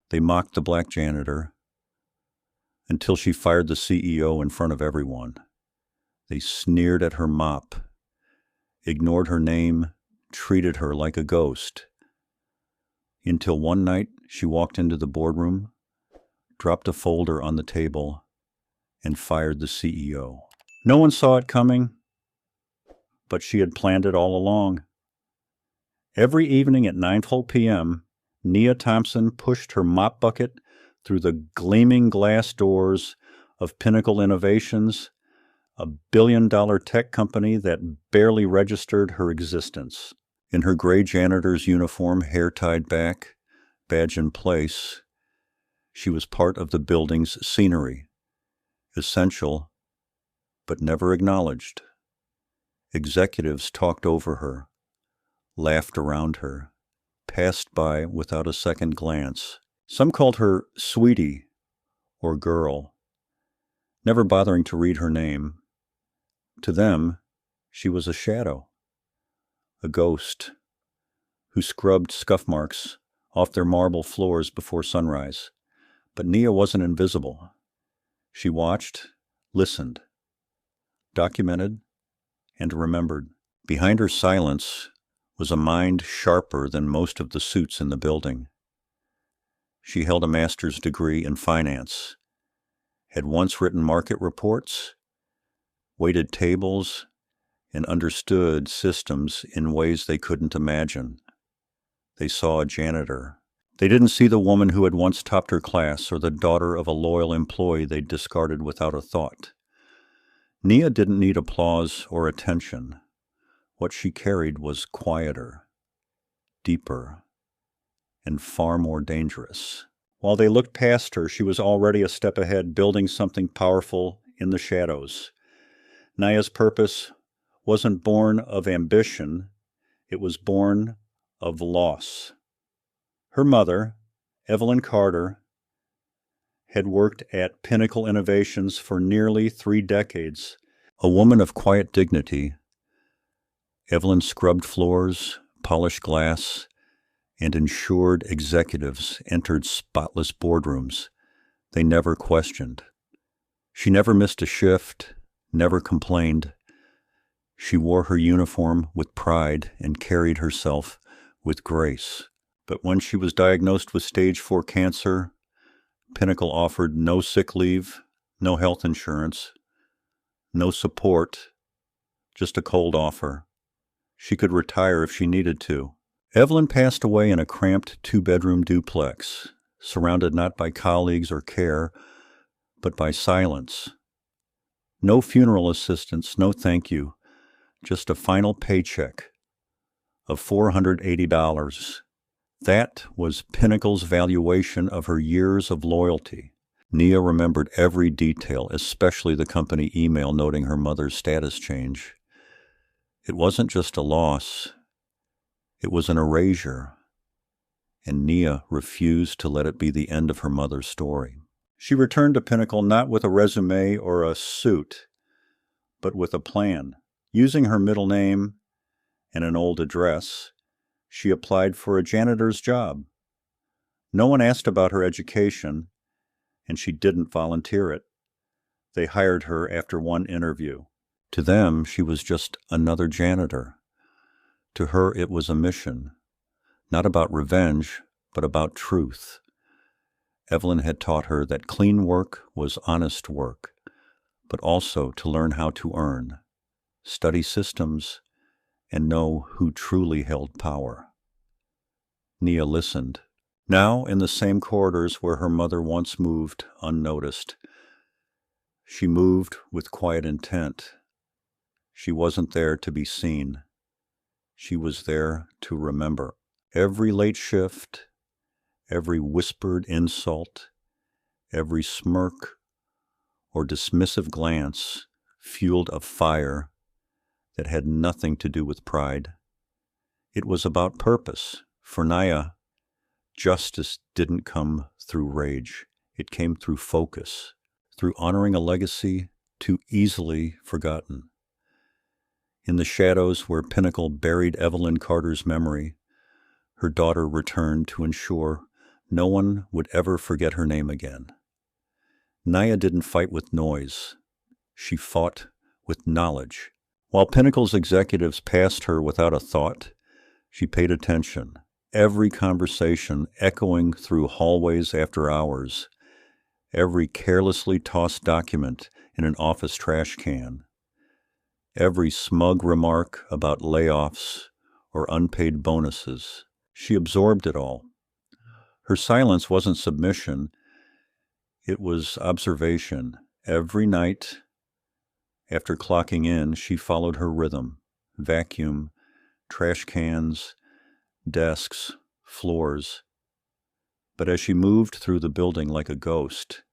They mocked the black janitor until she fired the CEO in front of everyone. They sneered at her mop, ignored her name, treated her like a ghost. Until one night she walked into the boardroom, dropped a folder on the table, and fired the CEO. No one saw it coming, but she had planned it all along. Every evening at 9:12 p.m., Nia Thompson pushed her mop bucket through the gleaming glass doors of Pinnacle Innovations, a billion-dollar tech company that barely registered her existence. In her gray janitor's uniform, hair tied back, badge in place, she was part of the building's scenery, essential but never acknowledged. Executives talked over her, laughed around her, passed by without a second glance. Some called her sweetie or girl, never bothering to read her name. To them, she was a shadow, a ghost, who scrubbed scuff marks off their marble floors before sunrise. But Nia wasn't invisible. She watched, listened, documented, and remembered. Behind her silence was a mind sharper than most of the suits in the building. She held a master's degree in finance, had once written market reports, waited tables, and understood systems in ways they couldn't imagine. They saw a janitor. They didn't see the woman who had once topped her class or the daughter of a loyal employee they'd discarded without a thought. Nia didn't need applause or attention. What she carried was quieter, deeper, and far more dangerous. While they looked past her, she was already a step ahead, building something powerful in the shadows. Nia's purpose wasn't born of ambition, it was born of loss. Her mother, Evelyn Carter, had worked at Pinnacle Innovations for nearly 3 decades. A woman of quiet dignity, Evelyn scrubbed floors, polished glass, and ensured executives entered spotless boardrooms they never questioned. She never missed a shift, never complained. She wore her uniform with pride and carried herself with grace. But when she was diagnosed with stage 4 cancer, Pinnacle offered no sick leave, no health insurance, no support, just a cold offer. She could retire if she needed to. Evelyn passed away in a cramped 2-bedroom duplex, surrounded not by colleagues or care, but by silence. No funeral assistance, no thank you, just a final paycheck of $480. That was Pinnacle's valuation of her years of loyalty. Nia remembered every detail, especially the company email noting her mother's status change. It wasn't just a loss, it was an erasure, and Nia refused to let it be the end of her mother's story. She returned to Pinnacle not with a resume or a suit, but with a plan. Using her middle name and an old address, she applied for a janitor's job. No one asked about her education, and she didn't volunteer it. They hired her after one interview. To them, she was just another janitor. To her, it was a mission, not about revenge, but about truth. Evelyn had taught her that clean work was honest work, but also to learn how to earn, study systems, and know who truly held power. Nia listened. Now, in the same corridors where her mother once moved unnoticed, she moved with quiet intent. She wasn't there to be seen. She was there to remember. Every late shift, every whispered insult, every smirk or dismissive glance fueled a fire that had nothing to do with pride. It was about purpose. For Nia, justice didn't come through rage. It came through focus, through honoring a legacy too easily forgotten. In the shadows where Pinnacle buried Evelyn Carter's memory, her daughter returned to ensure No one would ever forget her name again. Naya didn't fight with noise. She fought with knowledge. While Pinnacle's executives passed her without a thought, she paid attention. Every conversation echoing through hallways after hours, every carelessly tossed document in an office trash can, every smug remark about layoffs or unpaid bonuses. She absorbed it all. Her silence wasn't submission, it was observation. Every night, after clocking in, she followed her rhythm: vacuum, trash cans, desks, floors. But as she moved through the building like a ghost,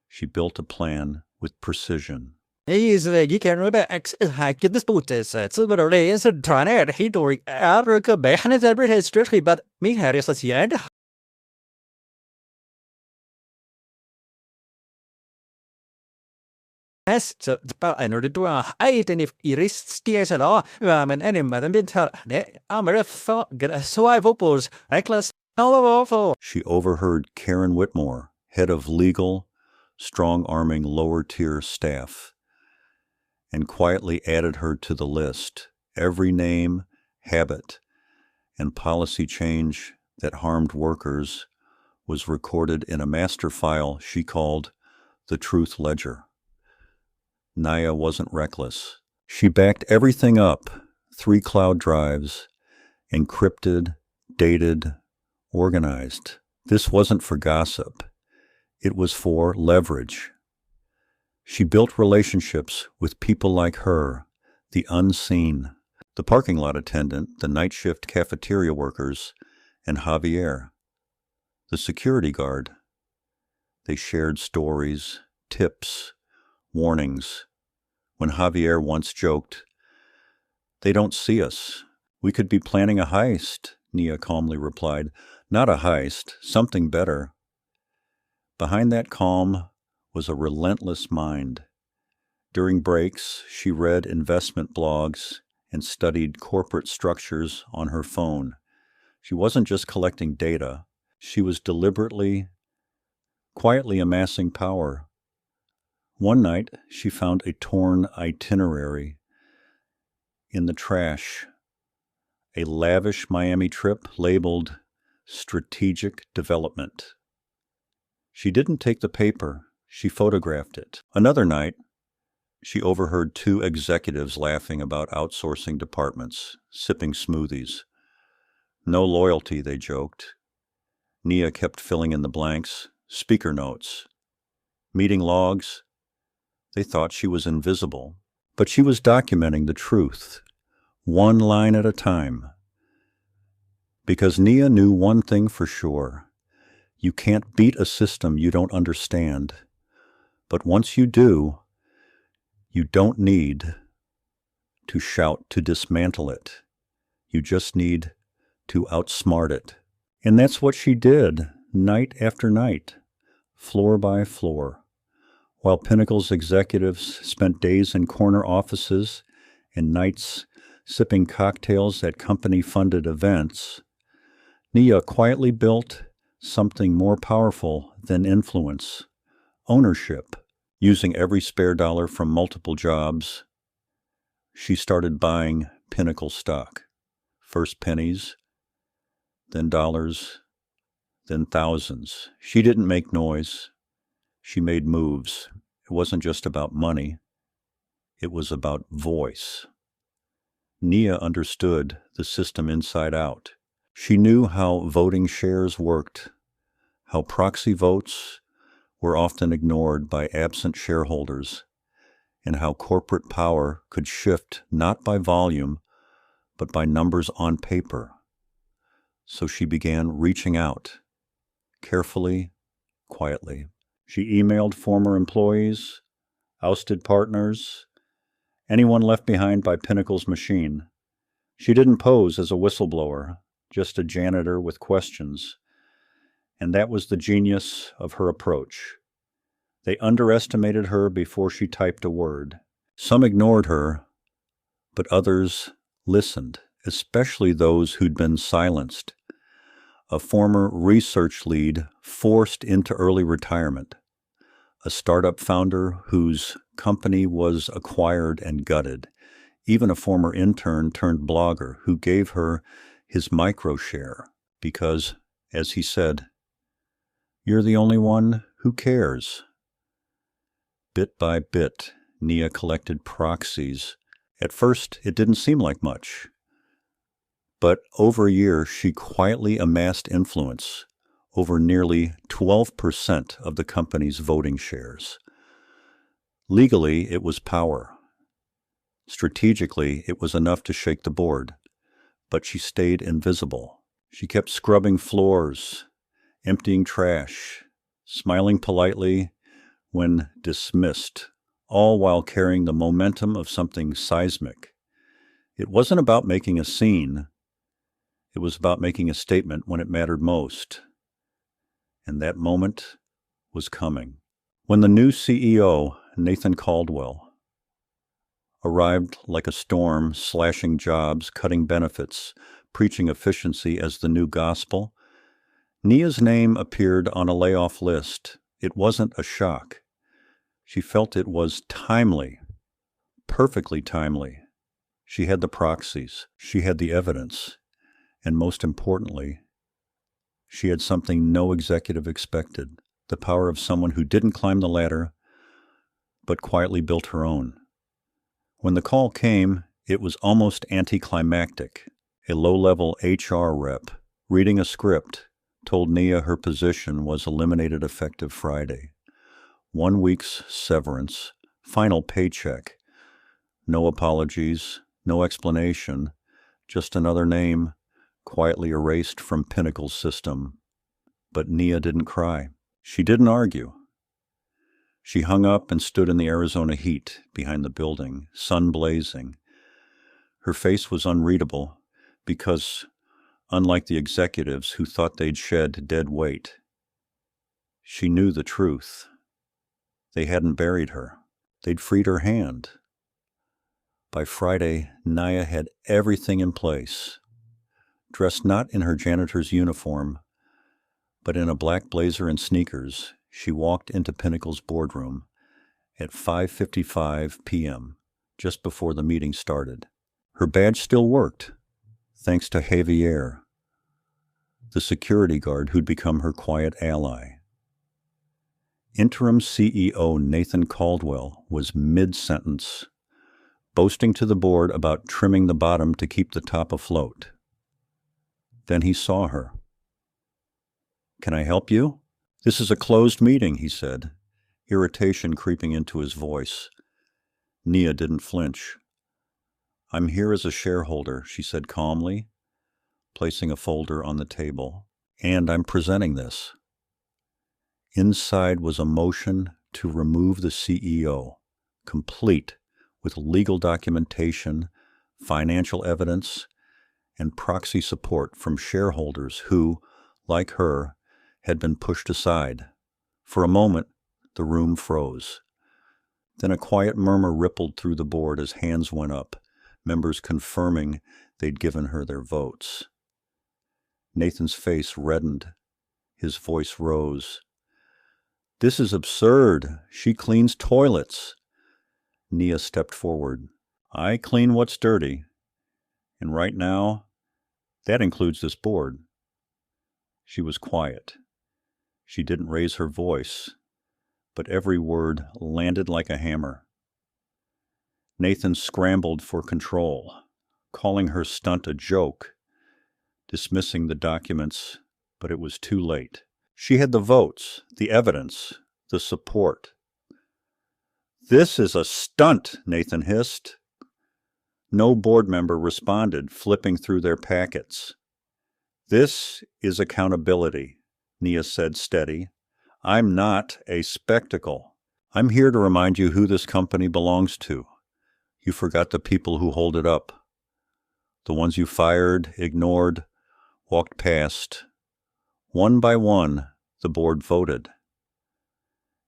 she built a plan with precision. You can remember hack this boot is silver lays and trying to hit or Africa behind it every strictly, but me had is at the end. Yes, so about another door. I and if Iris steers at all, and any madam been tell, I'm a thought, get a survival balls, reckless, all awful. She overheard Karen Whitmore, head of legal, strong-arming lower-tier staff, and quietly added her to the list. Every name, habit, and policy change that harmed workers was recorded in a master file she called the Truth Ledger. Naya wasn't reckless. She backed everything up: 3 cloud drives, encrypted, dated, organized. This wasn't for gossip. It was for leverage. She built relationships with people like her, the unseen, the parking lot attendant, the night shift cafeteria workers, and Javier, the security guard. They shared stories, tips, warnings. When Javier once joked, "They don't see us. We could be planning a heist," Nia calmly replied. "Not a heist, something better." Behind that calm was a relentless mind. During breaks, she read investment blogs and studied corporate structures on her phone. She wasn't just collecting data. She was deliberately, quietly amassing power. One night, she found a torn itinerary in the trash, a lavish Miami trip labeled Strategic Development. She didn't take the paper, she photographed it. Another night, she overheard 2 executives laughing about outsourcing departments, sipping smoothies. No loyalty, they joked. Nia kept filling in the blanks. Speaker notes, meeting logs. They thought she was invisible, but she was documenting the truth, one line at a time. Because Nia knew one thing for sure: you can't beat a system you don't understand. But once you do, you don't need to shout to dismantle it. You just need to outsmart it. And that's what she did, night after night, floor by floor. While Pinnacle's executives spent days in corner offices and nights sipping cocktails at company-funded events, Nia quietly built something more powerful than influence: ownership. Using every spare dollar from multiple jobs, she started buying Pinnacle stock. First pennies, then dollars, then thousands. She didn't make noise. She made moves. It wasn't just about money. It was about voice. Nia understood the system inside out. She knew how voting shares worked, how proxy votes were often ignored by absent shareholders, and how corporate power could shift not by volume, but by numbers on paper. So she began reaching out, carefully, quietly. She emailed former employees, ousted partners, anyone left behind by Pinnacle's machine. She didn't pose as a whistleblower, just a janitor with questions. And that was the genius of her approach. They underestimated her before she typed a word. Some ignored her, but others listened, especially those who'd been silenced. a former research lead forced into early retirement, a startup founder whose company was acquired and gutted, even a former intern turned blogger who gave her his microshare because, as he said, "You're the only one who cares." Bit by bit, Nia collected proxies. At first, it didn't seem like much. But over a year, she quietly amassed influence over nearly 12% of the company's voting shares. Legally, it was power. Strategically, it was enough to shake the board. But she stayed invisible. She kept scrubbing floors, emptying trash, smiling politely when dismissed, all while carrying the momentum of something seismic. It wasn't about making a scene. It was about making a statement when it mattered most. And that moment was coming. When the new CEO, Nathan Caldwell, arrived like a storm, slashing jobs, cutting benefits, preaching efficiency as the new gospel, Nia's name appeared on a layoff list. It wasn't a shock. She felt it was timely, perfectly timely. She had the proxies. She had the evidence. And most importantly, she had something no executive expected, the power of someone who didn't climb the ladder, but quietly built her own. When the call came, it was almost anticlimactic. A low-level HR rep, reading a script, told Nia her position was eliminated effective Friday. 1 week's severance, final paycheck. No apologies, no explanation, just another name quietly erased from Pinnacle's system. But Nia didn't cry. She didn't argue. She hung up and stood in the Arizona heat behind the building, sun blazing. Her face was unreadable because, unlike the executives who thought they'd shed dead weight, she knew the truth. They hadn't buried her. They'd freed her hand. By Friday, Nia had everything in place. Dressed not in her janitor's uniform, but in a black blazer and sneakers, she walked into Pinnacle's boardroom at 5:55 p.m., just before the meeting started. Her badge still worked, thanks to Javier, the security guard who'd become her quiet ally. Interim CEO Nathan Caldwell was mid-sentence, boasting to the board about trimming the bottom to keep the top afloat. Then he saw her. "Can I help you?" "This is a closed meeting," he said, irritation creeping into his voice. Nia didn't flinch. "I'm here as a shareholder," she said calmly, placing a folder on the table, "and I'm presenting this." Inside was a motion to remove the CEO, complete with legal documentation, financial evidence, and proxy support from shareholders who, like her, had been pushed aside. For a moment, the room froze. Then a quiet murmur rippled through the board as hands went up, members confirming they'd given her their votes. Nathan's face reddened. His voice rose. "This is absurd. She cleans toilets." Nia stepped forward. "I clean what's dirty. And right now, that includes this board." She was quiet. She didn't raise her voice, but every word landed like a hammer. Nathan scrambled for control, calling her stunt a joke, dismissing the documents, but it was too late. She had the votes, the evidence, the support. "This is a stunt," Nathan hissed. No board member responded, flipping through their packets. "This is accountability," Nia said, steady. "I'm not a spectacle. I'm here to remind you who this company belongs to. You forgot the people who hold it up. The ones you fired, ignored, walked past. One by one, the board voted.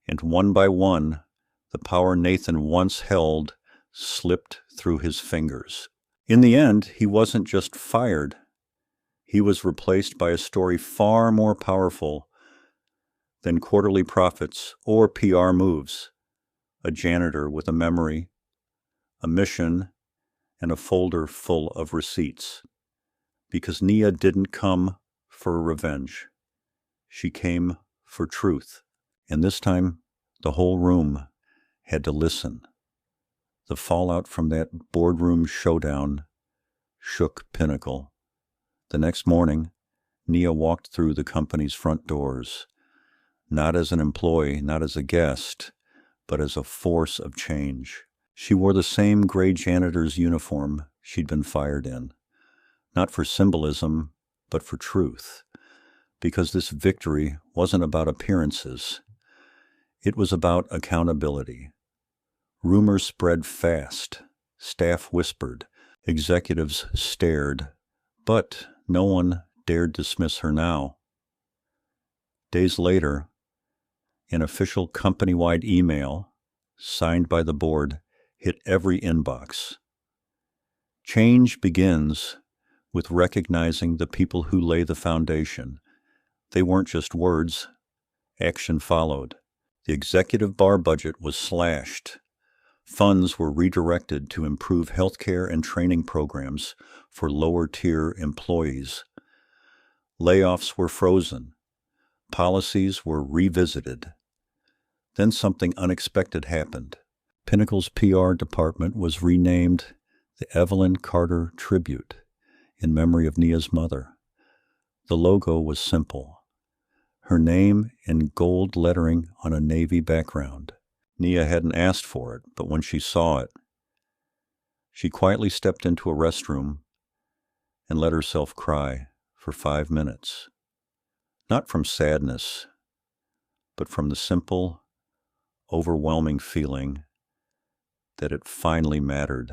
And one by one, the power Nathan once held slipped through his fingers. In the end, he wasn't just fired. He was replaced by a story far more powerful than quarterly profits or PR moves. A janitor with a memory, a mission, and a folder full of receipts. Because Nia didn't come for revenge. She came for truth. And this time, the whole room had to listen. The fallout from that boardroom showdown shook Pinnacle. The next morning, Nia walked through the company's front doors, not as an employee, not as a guest, but as a force of change. She wore the same gray janitor's uniform she'd been fired in, not for symbolism, but for truth, because this victory wasn't about appearances. It was about accountability. Rumors spread fast. Staff whispered. Executives stared. But no one dared dismiss her now. Days later, an official company-wide email, signed by the board, hit every inbox. Change begins with recognizing the people who lay the foundation. They weren't just words. Action followed. The executive bar budget was slashed. Funds were redirected to improve healthcare and training programs for lower-tier employees. Layoffs were frozen. Policies were revisited. Then something unexpected happened. Pinnacle's PR department was renamed the Evelyn Carter Tribute in memory of Nia's mother. The logo was simple. Her name in gold lettering on a navy background. Nia hadn't asked for it, but when she saw it, she quietly stepped into a restroom and let herself cry for 5 minutes. Not from sadness, but from the simple, overwhelming feeling that it finally mattered.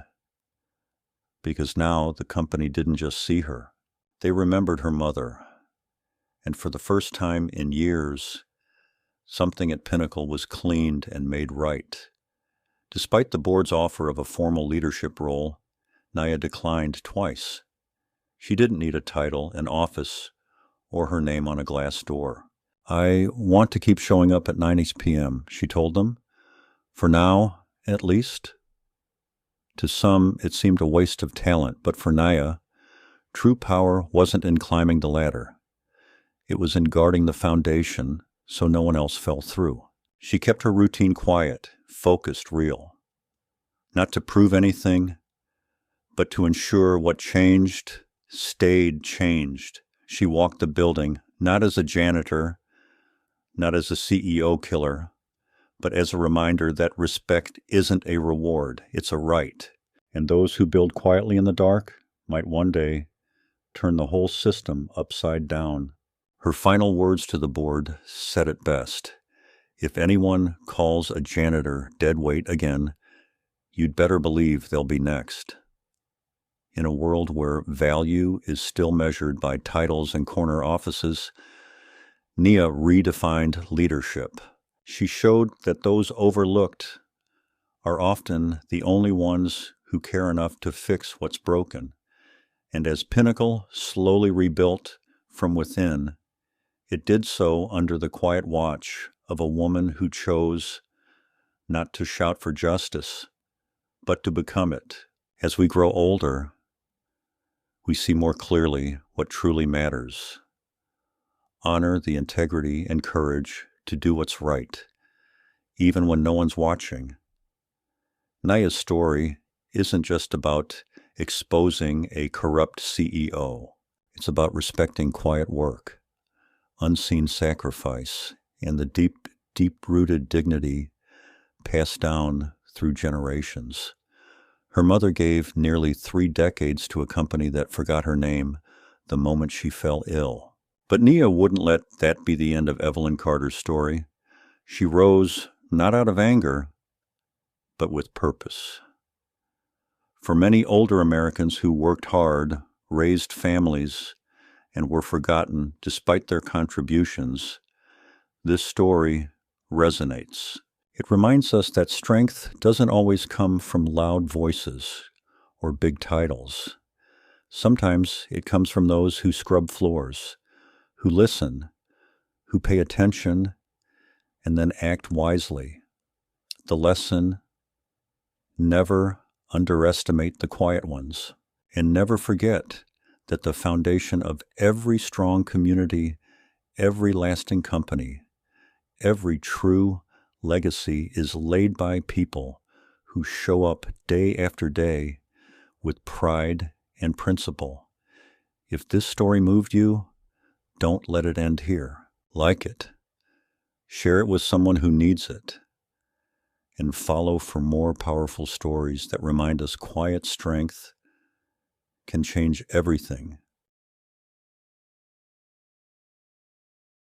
Because now the company didn't just see her. They remembered her mother. And for the first time in years, something at Pinnacle was cleaned and made right. Despite the board's offer of a formal leadership role, Nia declined twice. She didn't need a title, an office, or her name on a glass door. "I want to keep showing up at 9 p.m., she told them. For now, at least. To some, it seemed a waste of talent, but for Nia, true power wasn't in climbing the ladder. It was in guarding the foundation so no one else fell through. She kept her routine quiet, focused, real. Not to prove anything, but to ensure what changed stayed changed. She walked the building, not as a janitor, not as a CEO killer, but as a reminder that respect isn't a reward, it's a right. And those who build quietly in the dark might one day turn the whole system upside down. Her final words to the board said it best. "If anyone calls a janitor dead weight again, you'd better believe they'll be next." In a world where value is still measured by titles and corner offices, Nia redefined leadership. She showed that those overlooked are often the only ones who care enough to fix what's broken. And as Pinnacle slowly rebuilt from within, it did so under the quiet watch of a woman who chose not to shout for justice, but to become it. As we grow older, we see more clearly what truly matters. Honor the integrity and courage to do what's right, even when no one's watching. Nia's story isn't just about exposing a corrupt CEO. It's about respecting quiet work, unseen sacrifice, and the deep-rooted dignity passed down through generations. Her mother gave nearly 3 decades to a company that forgot her name the moment she fell ill. But Nia wouldn't let that be the end of Evelyn Carter's story. She rose not out of anger, but with purpose. For many older Americans who worked hard, raised families, and were forgotten despite their contributions, this story resonates. It reminds us that strength doesn't always come from loud voices or big titles. Sometimes it comes from those who scrub floors, who listen, who pay attention, and then act wisely. The lesson: never underestimate the quiet ones, and never forget that the foundation of every strong community, every lasting company, every true legacy is laid by people who show up day after day with pride and principle. If this story moved you, don't let it end here. Like it, share it with someone who needs it, and follow for more powerful stories that remind us quiet strength can change everything